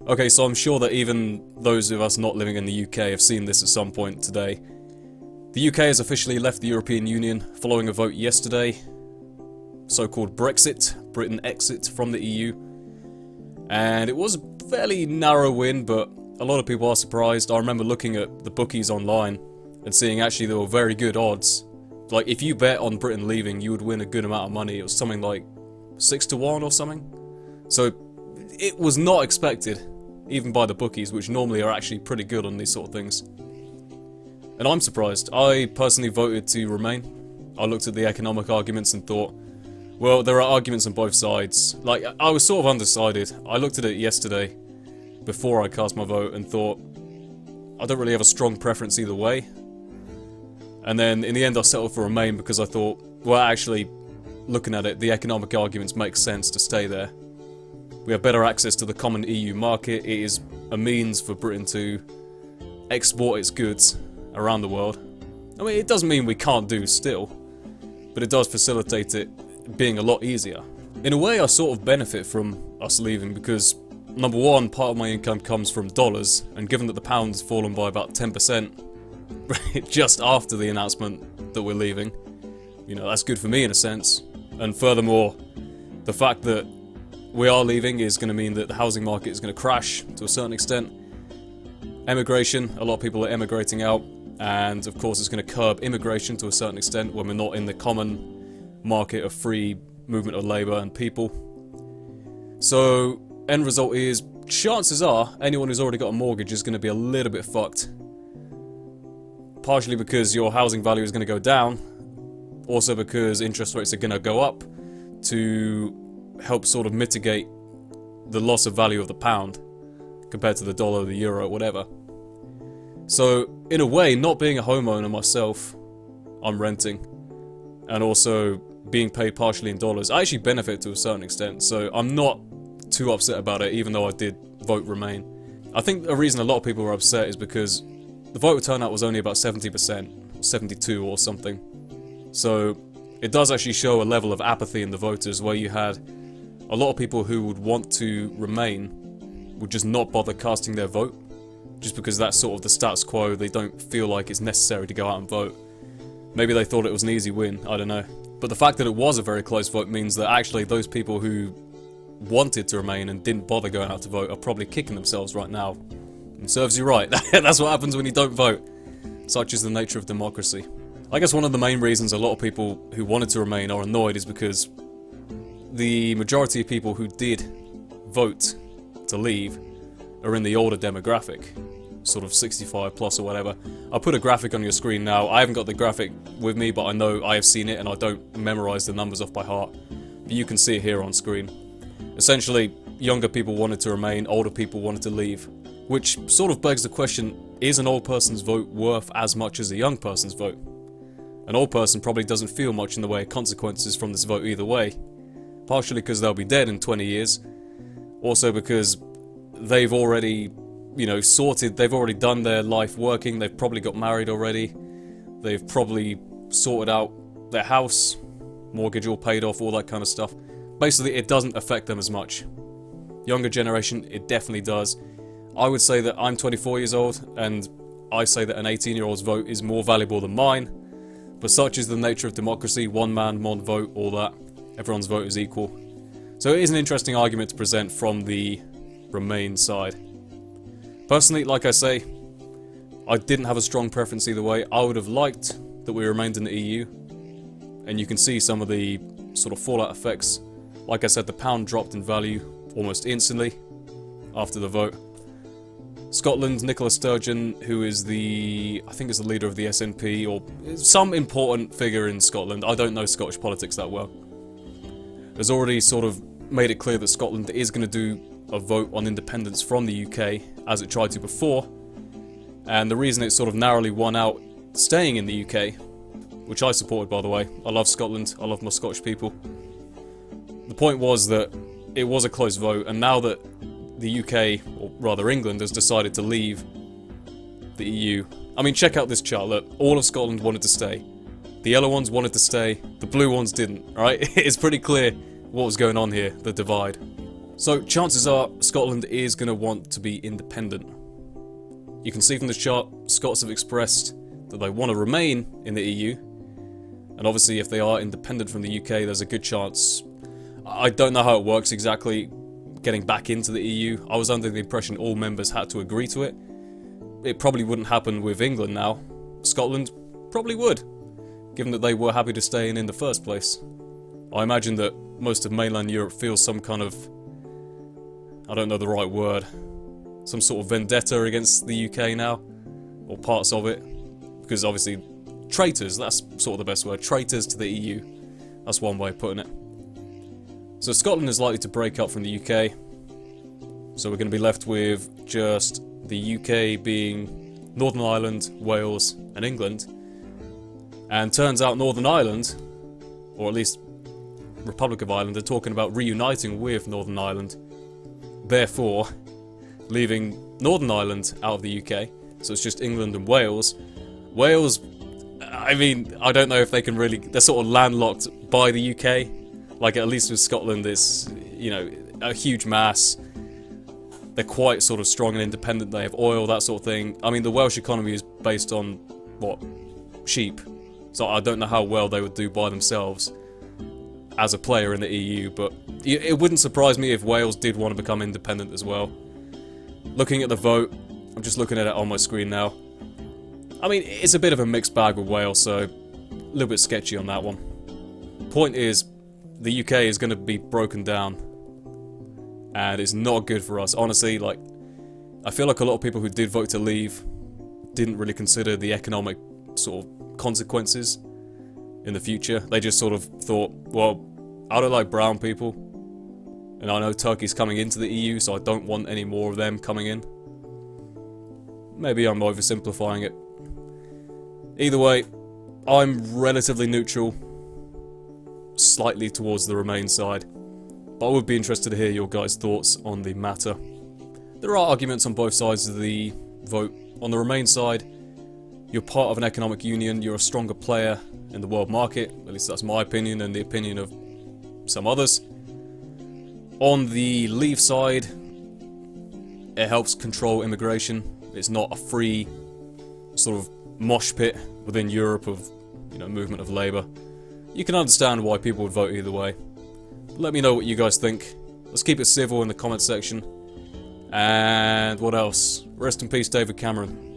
Okay, so I'm sure that even those of us not living in the UK have seen this at some point today. The UK has officially left the European Union following a vote yesterday, so-called Brexit, Britain exit from the EU. And it was a fairly narrow win, but a lot of people are surprised. I remember looking at the bookies online and seeing actually there were very good odds. Like, if you bet on Britain leaving, you would win a good amount of money. It was something like 6-1 or something. So it was not expected, even by the bookies, which normally are actually pretty good on these sort of things. And I'm surprised. I personally voted to remain. I looked at the economic arguments and thought, well, there are arguments on both sides. Like, I was sort of undecided. I looked at it yesterday, before I cast my vote, and thought, I don't really have a strong preference either way. And then, in the end, I settled for remain because I thought, well, actually, looking at it, the economic arguments make sense to stay there. We have better access to the common EU market. It is a means for Britain to export its goods around the world. I mean, it doesn't mean we can't do still, but it does facilitate it being a lot easier. In a way, I sort of benefit from us leaving because, number one, part of my income comes from dollars, and given that the pound's fallen by about 10% just after the announcement that we're leaving, you know, that's good for me in a sense. And furthermore, the fact that we are leaving is going to mean that the housing market is going to crash to a certain extent. Emigration, a lot of people are emigrating out, and of course it's going to curb immigration to a certain extent when we're not in the common market of free movement of labour and people. So, end result is, chances are, anyone who's already got a mortgage is going to be a little bit fucked. Partially because your housing value is going to go down, also because interest rates are going to go up to help sort of mitigate the loss of value of the pound compared to the dollar, the euro, whatever. So, in a way, not being a homeowner myself, I'm renting, and also being paid partially in dollars, I actually benefit to a certain extent, so I'm not too upset about it, even though I did vote remain. I think the reason a lot of people were upset is because the voter turnout was only about 70%, 72 or something. So it does actually show a level of apathy in the voters where you had a lot of people who would want to remain would just not bother casting their vote, just because that's sort of the status quo. They don't feel like it's necessary to go out and vote. Maybe they thought it was an easy win, I don't know. But the fact that it was a very close vote means that actually those people who wanted to remain and didn't bother going out to vote are probably kicking themselves right now. And serves you right. That's what happens when you don't vote. Such is the nature of democracy. I guess one of the main reasons a lot of people who wanted to remain are annoyed is because the majority of people who did vote to leave are in the older demographic, sort of 65 plus or whatever. I'll put a graphic on your screen now. I haven't got the graphic with me, but I know I have seen it and I don't memorize the numbers off by heart. But you can see it here on screen. Essentially, younger people wanted to remain, older people wanted to leave, which sort of begs the question, is an old person's vote worth as much as a young person's vote? An old person probably doesn't feel much in the way of consequences from this vote either way, partially because they'll be dead in 20 years, also because they've already, sorted, they've already done their life working, they've probably got married already, they've probably sorted out their house, mortgage all paid off, all that kind of stuff. Basically, it doesn't affect them as much. Younger generation, it definitely does. I would say that I'm 24 years old, and I say that an 18-year-old's vote is more valuable than mine, but such is the nature of democracy, one man, one vote, all that. Everyone's vote is equal. So it is an interesting argument to present from the Remain side. Personally, like I say, I didn't have a strong preference either way. I would have liked that we remained in the EU, and you can see some of the sort of fallout effects. Like I said, the pound dropped in value almost instantly after the vote. Scotland, Nicola Sturgeon, who is I think is the leader of the SNP, or some important figure in Scotland, I don't know Scottish politics that well, has already sort of made it clear that Scotland is going to do a vote on independence from the UK, as it tried to before, and the reason it sort of narrowly won out staying in the UK, which I supported by the way, I love Scotland, I love my Scottish people. The point was that it was a close vote, and now that the UK, or rather England, has decided to leave the EU. I mean, check out this chart, look, all of Scotland wanted to stay. The yellow ones wanted to stay, the blue ones didn't, right? It's pretty clear what was going on here, the divide. So chances are Scotland is going to want to be independent. You can see from the chart, Scots have expressed that they want to remain in the EU. And obviously if they are independent from the UK, there's a good chance. I don't know how it works exactly, getting back into the EU. I was under the impression all members had to agree to it. It probably wouldn't happen with England now. Scotland probably would, given that they were happy to stay in the first place. I imagine that most of mainland Europe feels some kind of, I don't know the right word, some sort of vendetta against the UK now, or parts of it, because obviously traitors, that's sort of the best word, traitors to the EU, that's one way of putting it. So Scotland is likely to break up from the UK, so we're going to be left with just the UK being Northern Ireland, Wales and England, and turns out Northern Ireland, or at least Republic of Ireland, are talking about reuniting with Northern Ireland, therefore leaving Northern Ireland out of the UK, so it's just England and Wales. Wales, I mean, I don't know if they can really, they're sort of landlocked by the UK, like at least with Scotland it's, you know, a huge mass, they're quite sort of strong and independent, they have oil, that sort of thing. I mean, the Welsh economy is based on, what, sheep, so I don't know how well they would do by themselves as a player in the EU, but it wouldn't surprise me if Wales did want to become independent as well. Looking at the vote, I'm just looking at it on my screen now. I mean, it's a bit of a mixed bag with Wales, so a little bit sketchy on that one. Point is, the UK is going to be broken down, and it's not good for us. Honestly, like, I feel like a lot of people who did vote to leave didn't really consider the economic sort of consequences in the future. They just sort of thought, well, I don't like brown people, and I know Turkey's coming into the EU, so I don't want any more of them coming in. Maybe I'm oversimplifying it. Either way, I'm relatively neutral, slightly towards the Remain side, but I would be interested to hear your guys' thoughts on the matter. There are arguments on both sides of the vote. On the Remain side, you're part of an economic union, you're a stronger player in the world market, at least that's my opinion and the opinion of some others. On the Leave side, it helps control immigration. It's not a free sort of mosh pit within Europe of, you know, movement of labour. You can understand why people would vote either way. Let me know what you guys think. Let's keep it civil in the comments section. And what else? Rest in peace, David Cameron.